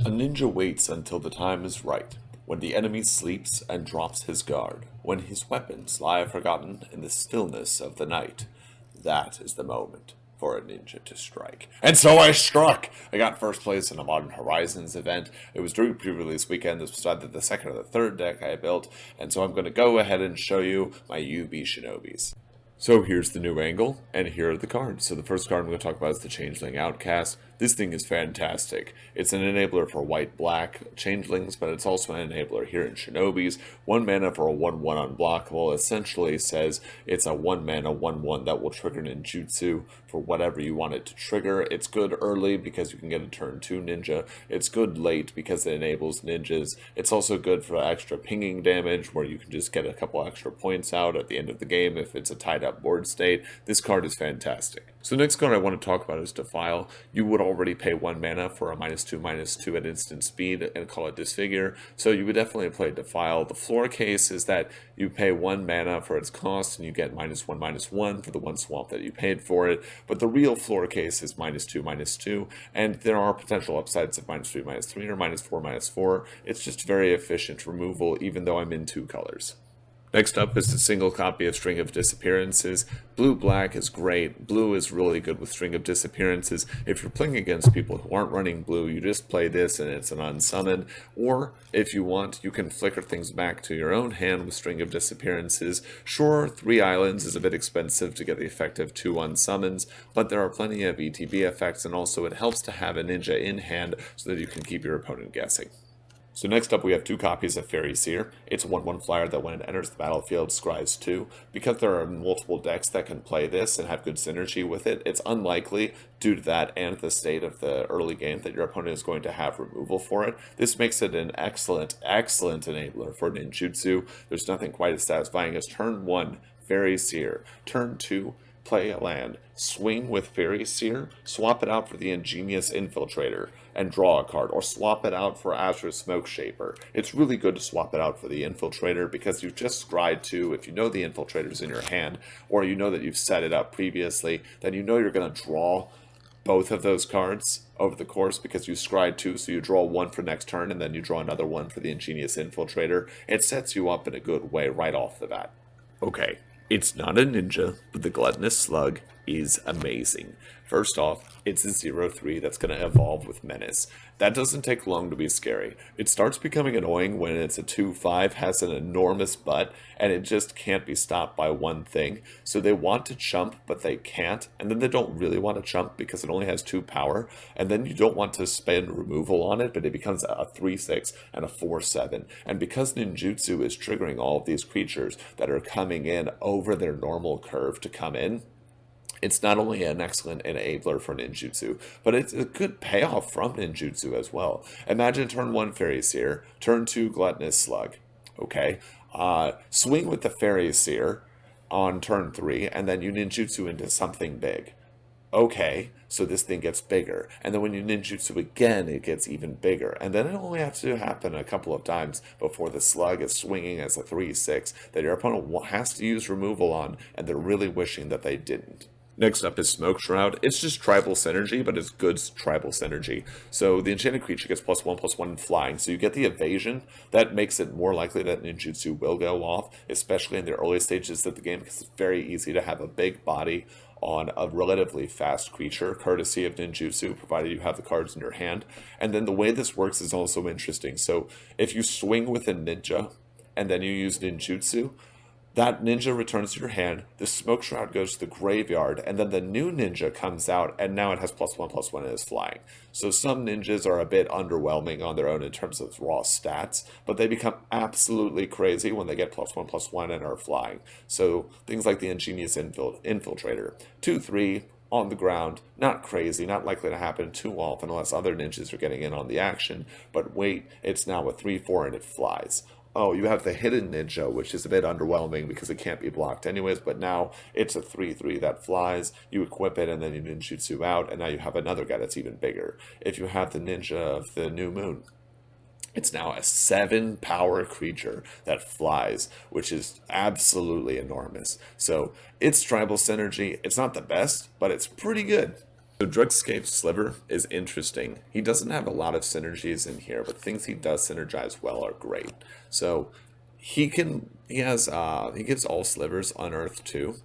A ninja waits until the time is right, when the enemy sleeps and drops his guard, when his weapons lie forgotten in the stillness of the night. That is the moment for a ninja to strike. And so I struck! I got first place in a Modern Horizons event. It was during pre-release weekend. This was either the second or the third deck I built, and so I'm going to go ahead and show you my UB Shinobis. So here's the new angle, and here are the cards. So the first card I'm going to talk about is the Changeling Outcast. This thing is fantastic. It's an enabler for white-black changelings, but it's also an enabler here in Shinobis. 1 mana for a 1-1 unblockable essentially says it's a 1 mana 1-1 that will trigger ninjutsu for whatever you want it to trigger. It's good early because you can get a turn 2 ninja. It's good late because it enables ninjas. It's also good for extra pinging damage where you can just get a couple extra points out at the end of the game if it's a tied up board state. This card is fantastic. So the next card I want to talk about is Defile. You would already pay 1 mana for a -2/2 at instant speed and call it Disfigure, so you would definitely play Defile. The floor case is that you pay 1 mana for its cost and you get -1/1 for the 1 swamp that you paid for it, but the real floor case is -2/2, and there are potential upsides of -3/3 or -4/4. It's just very efficient removal even though I'm in 2 colors. Next up is a single copy of String of Disappearances. Blue-black is great. Blue is really good with String of Disappearances. If you're playing against people who aren't running blue, you just play this and it's an unsummon. Or, if you want, you can flicker things back to your own hand with String of Disappearances. Sure, 3 islands is a bit expensive to get the effect of 2 unsummons, but there are plenty of ETB effects, and also it helps to have a ninja in hand so that you can keep your opponent guessing. So next up we have 2 copies of Faerie Seer. It's a 1/1 flyer that when it enters the battlefield scries 2. Because there are multiple decks that can play this and have good synergy with it, it's unlikely, due to that and the state of the early game, that your opponent is going to have removal for it. This makes it an excellent enabler for ninjutsu. There's nothing quite as satisfying as turn 1, Faerie Seer. Turn 2, play a land, swing with Faerie Seer, swap it out for the Ingenious Infiltrator, and draw a card, or swap it out for Azra Smokeshaper. It's really good to swap it out for the Infiltrator because you've just scryed 2. If you know the Infiltrator's in your hand, or you know that you've set it up previously, then you know you're going to draw both of those cards over the course because you scryed 2, so you draw 1 for next turn, and then you draw another 1 for the Ingenious Infiltrator. It sets you up in a good way right off the bat. Okay. It's not a ninja, but the Gluttonous Slug is amazing. First off, it's a 0/3 that's going to evolve with Menace. That doesn't take long to be scary. It starts becoming annoying when it's a 2/5, has an enormous butt, and it just can't be stopped by one thing. So they want to chump, but they can't, and then they don't really want to chump because it only has 2 power, and then you don't want to spend removal on it, but it becomes a 3/6 and a 4/7. And because ninjutsu is triggering all of these creatures that are coming in over their normal curve to come in, it's not only an excellent enabler for ninjutsu, but it's a good payoff from ninjutsu as well. Imagine turn 1 Faerie Seer, turn 2 Gluttonous Slug. Okay, swing with the Faerie Seer on turn 3, and then you ninjutsu into something big. Okay, so this thing gets bigger, and then when you ninjutsu again, it gets even bigger, and then it only has to happen a couple of times before the slug is swinging as a 3/6 that your opponent has to use removal on, and they're really wishing that they didn't. Next up is Smoke Shroud. It's just tribal synergy, but it's good tribal synergy. So the enchanted creature gets +1/+1 in flying, so you get the evasion. That makes it more likely that ninjutsu will go off, especially in the early stages of the game, because it's very easy to have a big body on a relatively fast creature, courtesy of ninjutsu, provided you have the cards in your hand. And then the way this works is also interesting. So if you swing with a ninja, and then you use ninjutsu, that ninja returns to your hand, the Smoke Shroud goes to the graveyard, and then the new ninja comes out, and now it has +1/+1 and is flying. So some ninjas are a bit underwhelming on their own in terms of raw stats, but they become absolutely crazy when they get +1/+1 and are flying. So things like the Ingenious Infiltrator. 2/3, on the ground, not crazy, not likely to happen too often unless other ninjas are getting in on the action, but wait, it's now a 3/4 and it flies. Oh, you have the hidden ninja, which is a bit underwhelming because it can't be blocked anyways, but now it's a 3/3 that flies, you equip it, and then you ninjutsu out, and now you have another guy that's even bigger. If you have the ninja of the new moon, it's now a 7-power creature that flies, which is absolutely enormous. So it's tribal synergy. It's not the best, but it's pretty good. So Dregscape Sliver is interesting. He doesn't have a lot of synergies in here, but things he does synergize well are great. So he gives all slivers unearthed too.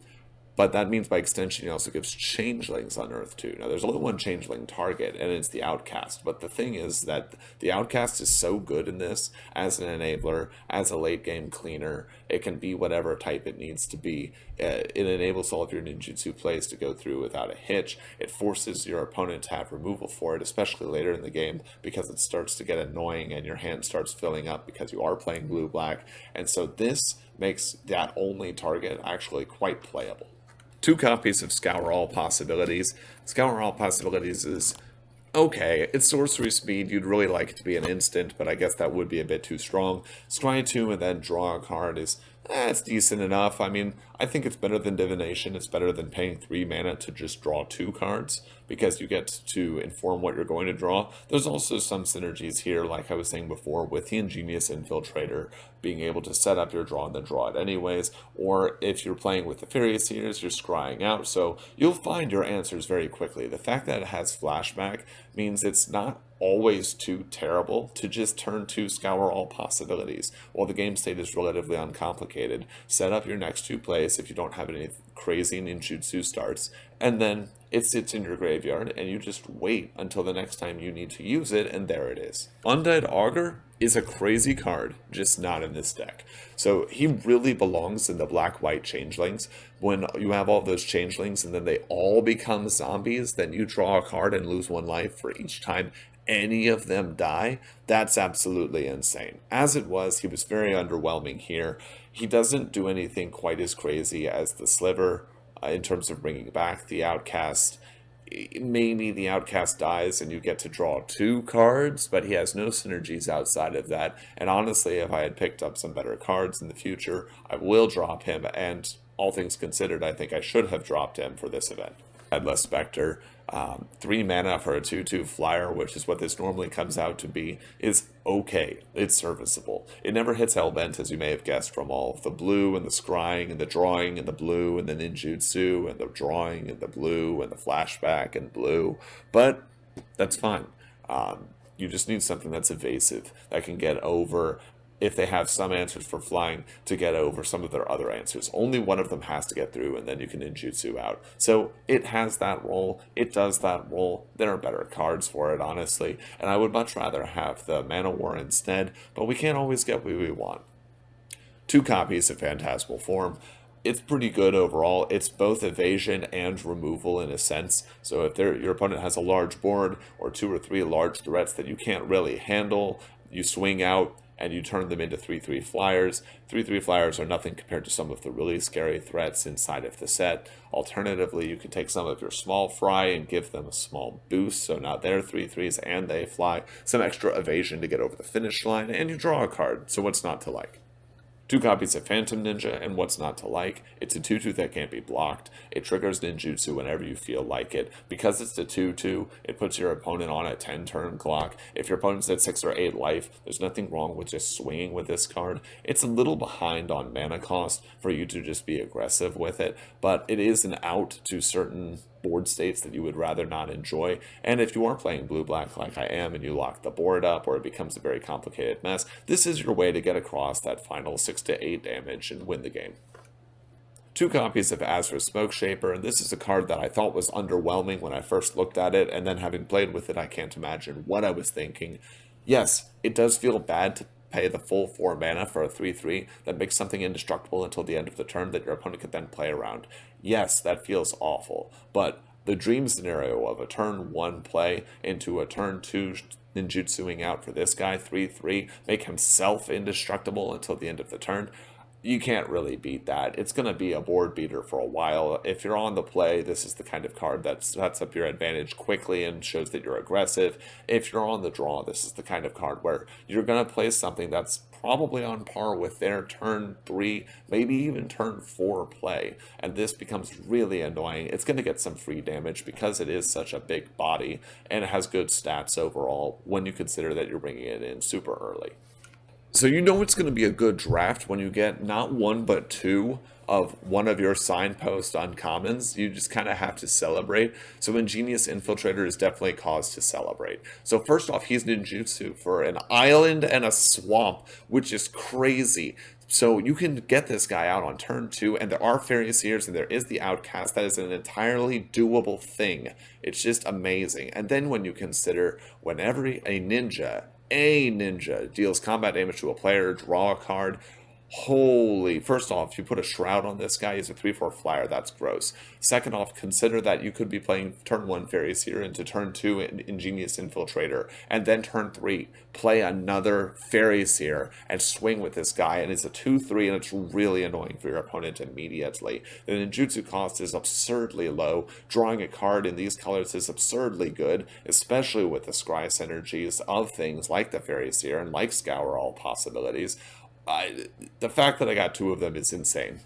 But that means by extension, he also gives changelings on Earth too. Now, there's only one changeling target, and it's the Outcast. But the thing is that the Outcast is so good in this as an enabler, as a late game cleaner. It can be whatever type it needs to be. It enables all of your ninjutsu plays to go through without a hitch. It forces your opponent to have removal for it, especially later in the game, because it starts to get annoying and your hand starts filling up because you are playing blue-black. And so this makes that only target actually quite playable. 2 copies of Scour All Possibilities. Scour All Possibilities is okay. It's sorcery speed. You'd really like it to be an instant, but I guess that would be a bit too strong. Scry 2 and then draw a card is, it's decent enough. I mean, I think it's better than Divination. It's better than paying 3 mana to just draw 2 cards, because you get to inform what you're going to draw. There's also some synergies here, like I was saying before, with the Ingenious Infiltrator, being able to set up your draw and then draw it anyways, or if you're playing with the Faerie Seers, you're scrying out, so you'll find your answers very quickly. The fact that it has flashback means it's not always too terrible to just turn to Scour All Possibilities. While the game state is relatively uncomplicated, set up your next 2 plays if you don't have any crazy ninjutsu starts, and then it sits in your graveyard, and you just wait until the next time you need to use it, and there it is. Undead Augur is a crazy card, just not in this deck. So he really belongs in the black-white changelings. When you have all those changelings and then they all become zombies, then you draw a card and lose 1 life for each time any of them die. That's absolutely insane. As it was, he was very underwhelming here. He doesn't do anything quite as crazy as the Sliver in terms of bringing back the Outcast. Maybe the Outcast dies and you get to draw 2 cards, but he has no synergies outside of that. And honestly, if I had picked up some better cards in the future, I will drop him, and all things considered, I think I should have dropped him for this event. Headless Specter, 3 mana for a 2/2 flyer, which is what this normally comes out to be, is okay. It's serviceable. It never hits Hellbent, as you may have guessed from all of the blue and the scrying and the drawing and the blue and the ninjutsu and the drawing and the blue and the flashback and blue, but that's fine. You just need something that's evasive, that can get over, if they have some answers for flying, to get over some of their other answers. Only one of them has to get through, and then you can ninjutsu out. So it has that role. It does that role. There are better cards for it, honestly, and I would much rather have the Mana War instead, but we can't always get what we want. 2 copies of Phantasmal Form. It's pretty good overall. It's both evasion and removal in a sense. So if your opponent has a large board or 2 or 3 large threats that you can't really handle, you swing out and you turn them into 3/3 flyers. 3/3 flyers are nothing compared to some of the really scary threats inside of the set. Alternatively, you can take some of your small fry and give them a small boost, so now they're 3/3s and they fly. Some extra evasion to get over the finish line, and you draw a card, so what's not to like? 2 copies of Phantom Ninja, and what's not to like? It's a 2/2 that can't be blocked. It triggers ninjutsu whenever you feel like it. Because it's a 2/2, it puts your opponent on a 10-turn clock. If your opponent's at 6 or 8 life, there's nothing wrong with just swinging with this card. It's a little behind on mana cost for you to just be aggressive with it, but it is an out to certain board states that you would rather not enjoy. And if you are playing blue-black like I am and you lock the board up or it becomes a very complicated mess, this is your way to get across that final 6 to 8 damage and win the game. 2 copies of Azra Smokeshaper, and this is a card that I thought was underwhelming when I first looked at it, and then having played with it, I can't imagine what I was thinking. Yes, it does feel bad to pay the full 4 mana for a 3/3 that makes something indestructible until the end of the turn that your opponent could then play around. Yes, that feels awful, but the dream scenario of a turn 1 play into a turn 2 ninjutsuing out for this guy, 3/3, make himself indestructible until the end of the turn, you can't really beat that. It's going to be a board beater for a while. If you're on the play, this is the kind of card that sets up your advantage quickly and shows that you're aggressive. If you're on the draw, this is the kind of card where you're going to play something that's probably on par with their turn 3, maybe even turn 4 play, and this becomes really annoying. It's going to get some free damage because it is such a big body, and it has good stats overall when you consider that you're bringing it in super early. So you know it's going to be a good draft when you get not one but two of one of your signpost uncommons. You just kind of have to celebrate. So Ingenious Infiltrator is definitely cause to celebrate. So first off, he's ninjutsu for an island and a swamp, which is crazy. So you can get this guy out on turn 2, and there are Faerie Seers, and there is the Outcast. That is an entirely doable thing. It's just amazing. And then when you consider whenever a ninja deals combat damage to a player, draw a card. Holy, first off, you put a Shroud on this guy, he's a 3/4 flyer, that's gross. Second off, consider that you could be playing turn 1 Faerie Seer into turn 2 Ingenious Infiltrator, and then turn 3, play another Faerie Seer, and swing with this guy, and it's a 2/3, and it's really annoying for your opponent immediately. The ninjutsu cost is absurdly low, drawing a card in these colors is absurdly good, especially with the scry synergies of things like the Faerie Seer and like Scour All Possibilities. The fact that I got two of them is insane.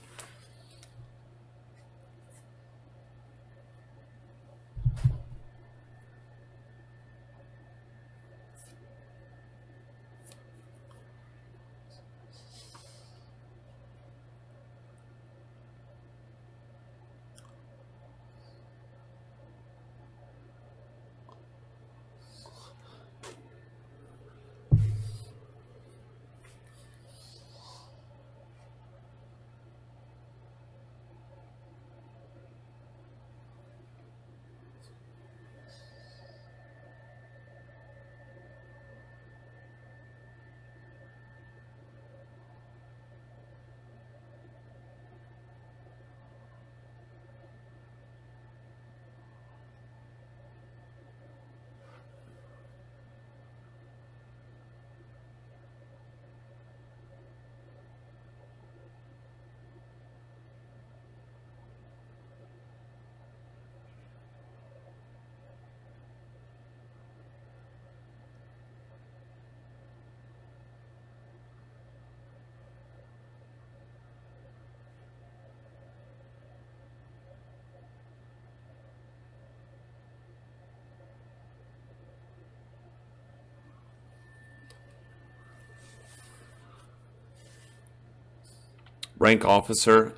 Rank Officer,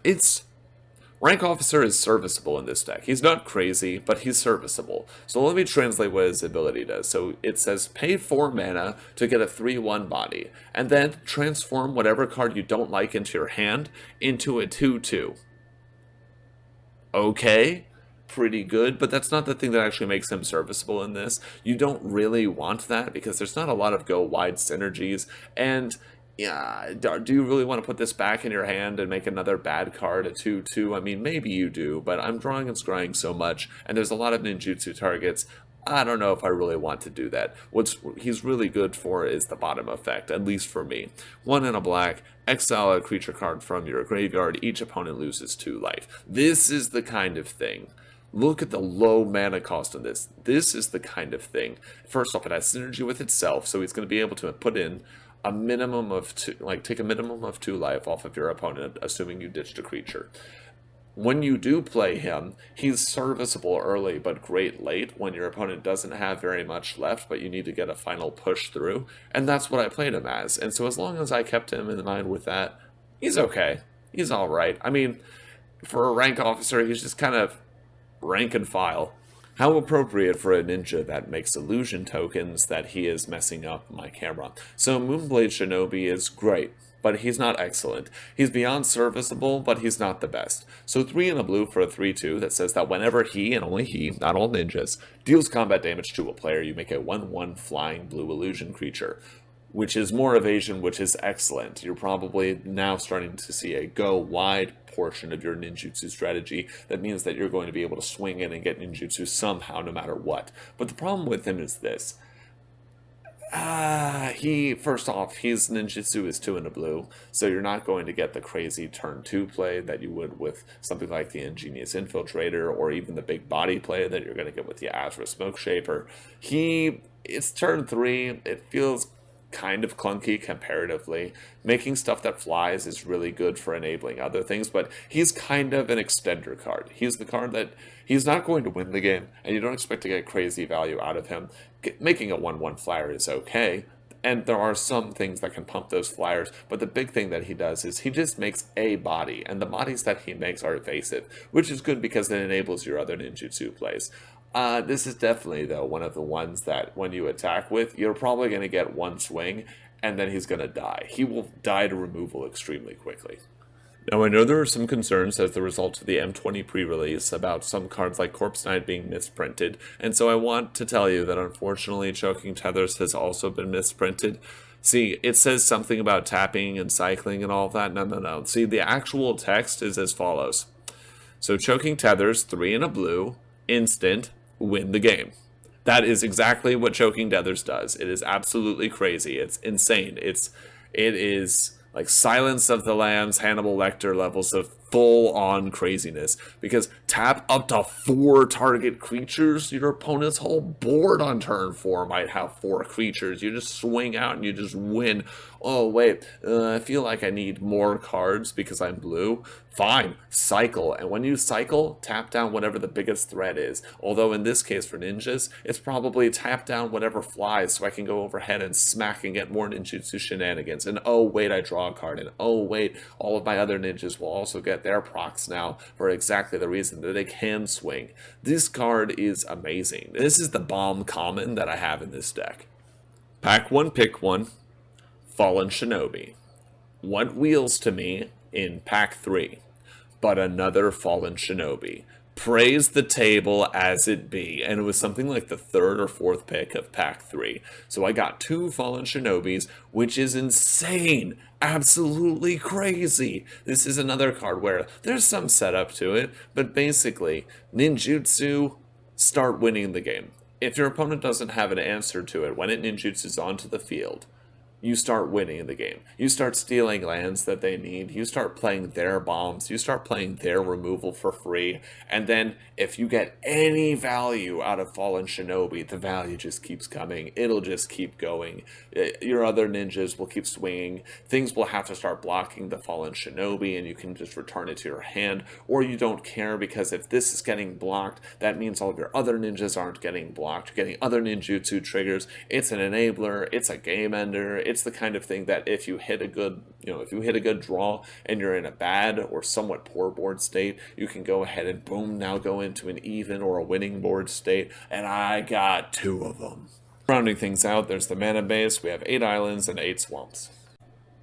Rank Officer is serviceable in this deck. He's not crazy, but he's serviceable. So let me translate what his ability does. So it says pay 4 mana to get a 3/1 body, and then transform whatever card you don't like into your hand into a 2/2. Okay, pretty good, but that's not the thing that actually makes him serviceable in this. You don't really want that because there's not a lot of go wide synergies, and yeah, do you really want to put this back in your hand and make another bad card a 2/2? I mean, maybe you do, but I'm drawing and scrying so much, and there's a lot of ninjutsu targets. I don't know if I really want to do that. What he's really good for is the bottom effect, at least for me. 1 and a black, exile a creature card from your graveyard, each opponent loses 2 life. This is the kind of thing. Look at the low mana cost of this. This is the kind of thing. First off, it has synergy with itself, so he's going to be able to put in a minimum of 2, like take a minimum of 2 life off of your opponent, assuming you ditched a creature. When you do play him, he's serviceable early but great late when your opponent doesn't have very much left, but you need to get a final push through, and that's what I played him as. And so as long as I kept him in mind with that, he's okay. He's alright. I mean, for a rank officer, he's just kind of rank and file. How appropriate for a ninja that makes illusion tokens that he is messing up my camera. So Moonblade Shinobi is great, but he's not excellent. He's beyond serviceable, but he's not the best. So 3 in a blue for a 3/2 that says that whenever he, and only he, not all ninjas, deals combat damage to a player, you make a 1/1 flying blue illusion creature, which is more evasion, which is excellent. You're probably now starting to see a go wide portion of your ninjutsu strategy. That means that you're going to be able to swing in and get ninjutsu somehow, no matter what. But the problem with him is this. First off, his ninjutsu is 2 in a blue, so you're not going to get the crazy turn 2 play that you would with something like the Ingenious Infiltrator, or even the big body play that you're going to get with the Azra Smokeshaper. It's turn 3, it feels kind of clunky comparatively. Making stuff that flies is really good for enabling other things, but he's kind of an extender card. He's the card that he's not going to win the game, and you don't expect to get crazy value out of him. Making a 1/1 flyer is okay. And there are some things that can pump those flyers, but the big thing that he does is he just makes a body, and the bodies that he makes are evasive, which is good because it enables your other ninjutsu plays. This is definitely, though, one of the ones that when you attack with, you're probably going to get one swing, and then he's going to die. He will die to removal extremely quickly. Now, I know there are some concerns as the result of the M20 pre-release about some cards like Corpse Knight being misprinted, and so I want to tell you that unfortunately Choking Tethers has also been misprinted. See, it says something about tapping and cycling and all of that. No. See, the actual text is as follows. So Choking Tethers, 3 and a blue, instant, win the game. That is exactly what Choking Tethers does. It is absolutely crazy. It's insane. It is like Silence of the Lambs, Hannibal Lecter levels of full-on craziness. Because tap up to 4 target creatures, your opponent's whole board on turn 4 might have 4 creatures. You just swing out and you just win. Oh, wait, I feel like I need more cards because I'm blue. Fine, cycle. And when you cycle, tap down whatever the biggest threat is. Although in this case for ninjas, it's probably tap down whatever flies so I can go overhead and smack and get more ninjutsu shenanigans. And oh wait, I draw a card. And oh wait, all of my other ninjas will also get their procs now for exactly the reason that they can swing. This card is amazing. This is the bomb common that I have in this deck. Pack 1, pick 1. Fallen Shinobi. What wheels to me in Pack 3? But another Fallen Shinobi. Praise the table as it be. And it was something like the 3rd or 4th pick of Pack 3. So I got 2 Fallen Shinobis, which is insane. Absolutely crazy. This is another card where there's some setup to it, but basically, ninjutsu, start winning the game. If your opponent doesn't have an answer to it when it ninjutsus onto the field, you start winning the game. You start stealing lands that they need. You start playing their bombs. You start playing their removal for free. And then if you get any value out of Fallen Shinobi, the value just keeps coming. It'll just keep going. Your other ninjas will keep swinging. Things will have to start blocking the Fallen Shinobi and you can just return it to your hand. Or you don't care because if this is getting blocked, that means all of your other ninjas aren't getting blocked. You're getting other ninjutsu triggers. It's an enabler. It's a game ender. It's the kind of thing that if you hit a good, draw and you're in a bad or somewhat poor board state, you can go ahead and boom, now go into an even or a winning board state. And I got 2 of them. Rounding things out, there's the mana base. We have 8 islands and 8 swamps.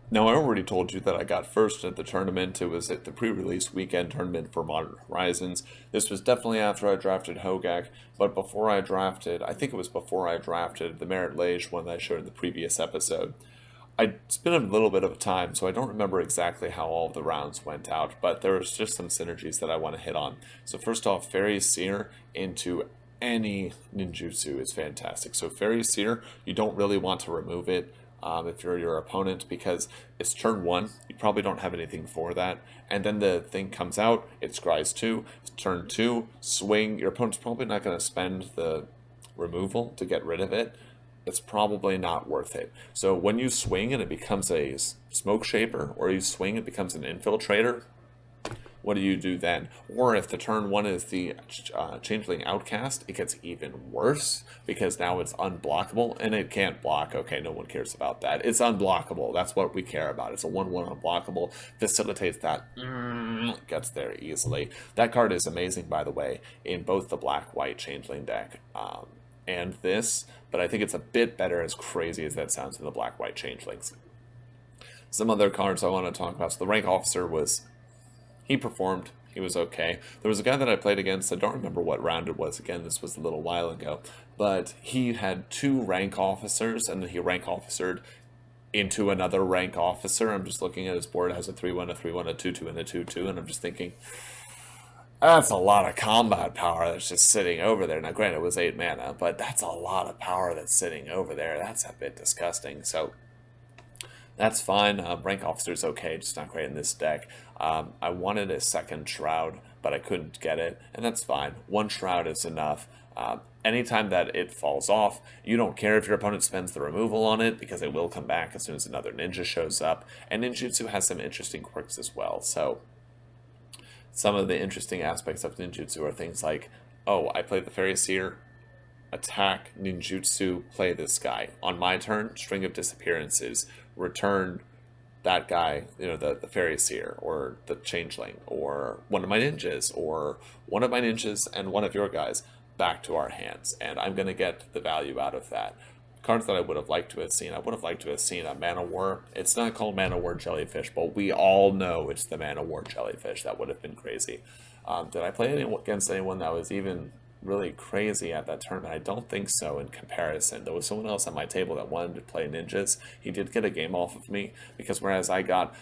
Now, I already told you that I got first at the tournament. It was at the pre-release weekend tournament for Modern Horizons. This was definitely after I drafted Hogak, but before I drafted the Merit Lage one that I showed in the previous episode. It's been a little bit of a time, so I don't remember exactly how all of the rounds went out, but there's just some synergies that I want to hit on. So first off, Faerie Seer into any ninjutsu is fantastic. So Faerie Seer, you don't really want to remove it if you're your opponent because it's turn 1, you probably don't have anything for that, and then the thing comes out, it scries 2, turn 2, swing, your opponent's probably not going to spend the removal to get rid of it. It's probably not worth it. So when you swing and it becomes a Smokeshaper, or you swing it becomes an Infiltrator, what do you do then? Or if the turn 1 is the Changeling Outcast, it gets even worse because now it's unblockable and it can't block. Okay, no one cares about that. It's unblockable. That's what we care about. It's a 1/1 unblockable. Facilitates that. Gets there easily. That card is amazing, by the way, in both the black-white Changeling deck and this, but I think it's a bit better, as crazy as that sounds, in the black-white Changelings. Some other cards I want to talk about. So the Rank Officer he performed. He was okay. There was a guy that I played against. I don't remember what round it was. Again, this was a little while ago. But he had 2 rank officers, and then he rank officered into another rank officer. I'm just looking at his board. It has a 3/1, a 3/1, a 2/2, and a 2/2. And I'm just thinking, that's a lot of combat power that's just sitting over there. Now, granted, it was 8 mana, but that's a lot of power that's sitting over there. That's a bit disgusting. So that's fine. Rank Officer's okay, just not great in this deck. I wanted a second Shroud, but I couldn't get it, and that's fine. 1 Shroud is enough. Anytime that it falls off, you don't care if your opponent spends the removal on it, because it will come back as soon as another ninja shows up. And ninjutsu has some interesting quirks as well, so some of the interesting aspects of ninjutsu are things like, oh, I played the Faerie Seer, attack, ninjutsu, play this guy. On my turn, string of disappearances, return that guy, the Faerie Seer, or the Changeling, or one of my ninjas, or one of my ninjas and one of your guys back to our hands. And I'm going to get the value out of that. Cards that I would have liked to have seen. I would have liked to have seen a Mana War. It's not called Mana War Jellyfish, but we all know it's the Mana War Jellyfish. That would have been crazy. Did I play against anyone that was even really crazy at that tournament? I don't think so in comparison. There was someone else at my table that wanted to play ninjas. He did get a game off of me, because whereas I got,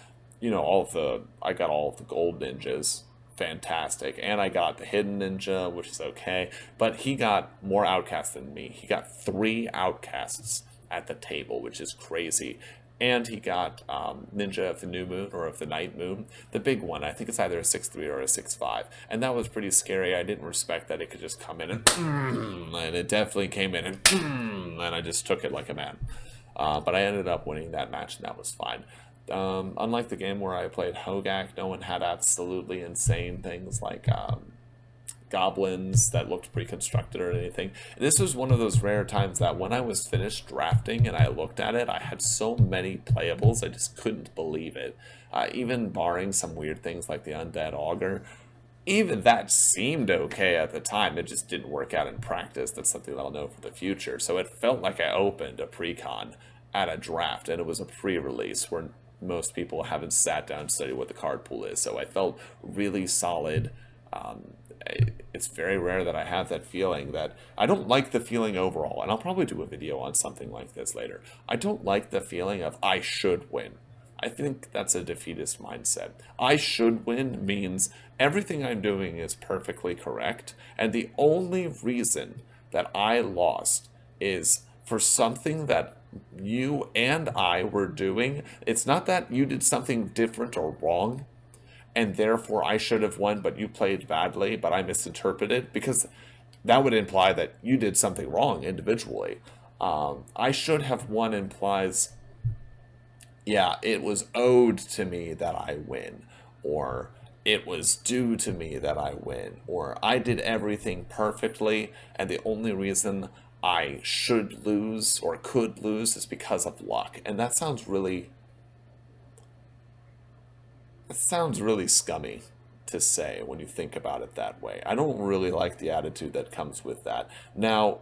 all of the gold ninjas, fantastic, and I got the hidden ninja, which is okay, but he got more outcasts than me. He got 3 outcasts at the table, which is crazy. And he got Ninja of the New Moon, or of the Night Moon, the big one. I think it's either a 6-3 or a 6-5. And that was pretty scary. I didn't respect that it could just come in and it definitely came in and I just took it like a man. But I ended up winning that match, and that was fine. Unlike the game where I played Hogak, no one had absolutely insane things like goblins that looked pre-constructed or anything. This was one of those rare times that when I was finished drafting and I looked at it, I had so many playables, I just couldn't believe it. Even barring some weird things like the Undead Augur, even that seemed okay at the time. It just didn't work out in practice. That's something that I'll know for the future. So it felt like I opened a pre-con at a draft, and it was a pre-release where most people haven't sat down and studied what the card pool is. So I felt really solid. It's very rare that I have that feeling. That I don't like the feeling overall, and I'll probably do a video on something like this later. I don't like the feeling of I should win. I think that's a defeatist mindset. I should win means everything I'm doing is perfectly correct, and the only reason that I lost is for something that you and I were doing. It's not that you did something different or wrong, and therefore I should have won, but you played badly, but I misinterpreted, because that would imply that you did something wrong individually. I should have won implies, yeah, it was owed to me that I win, or it was due to me that I win, or I did everything perfectly, and the only reason I should lose or could lose is because of luck. And that sounds really scummy to say when you think about it that way. I don't really like the attitude that comes with that. Now,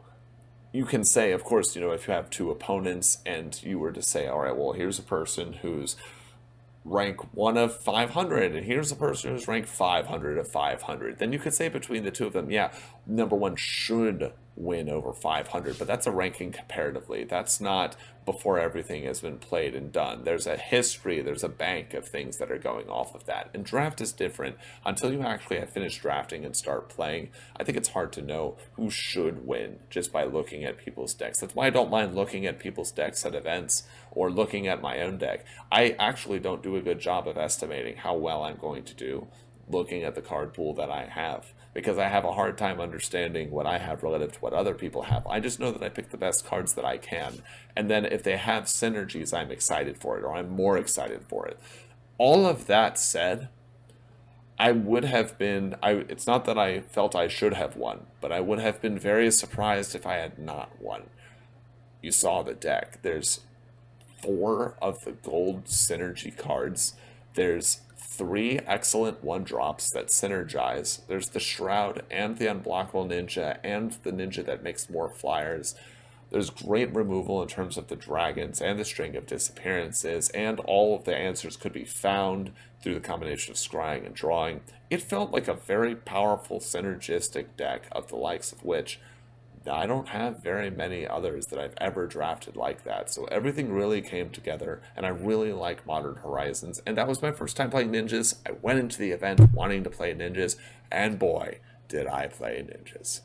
you can say, of course, if you have 2 opponents and you were to say, all right, well, here's a person who's rank 1 of 500, and here's a person who's rank 500 of 500. Then you could say between the 2 of them, yeah, number 1 should win over 500, but that's a ranking comparatively. That's not before everything has been played and done. There's a history, there's a bank of things that are going off of that. And draft is different. Until you actually have finished drafting and start playing, I think it's hard to know who should win just by looking at people's decks. That's why I don't mind looking at people's decks at events or looking at my own deck. I actually don't do a good job of estimating how well I'm going to do looking at the card pool that I have, because I have a hard time understanding what I have relative to what other people have. I just know that I pick the best cards that I can, and then if they have synergies, I'm excited for it, or I'm more excited for it. All of that said, I would have been, it's not that I felt I should have won, but I would have been very surprised if I had not won. You saw the deck. There's 4 of the gold synergy cards. There's 3 excellent 1-drops that synergize. There's the Shroud and the Unblockable Ninja and the Ninja that makes more flyers. There's great removal in terms of the dragons and the string of disappearances, and all of the answers could be found through the combination of scrying and drawing. It felt like a very powerful synergistic deck, of the likes of which I don't have very many others that I've ever drafted like that. So everything really came together, and I really like Modern Horizons. And that was my first time playing ninjas. I went into the event wanting to play ninjas, and boy, did I play ninjas.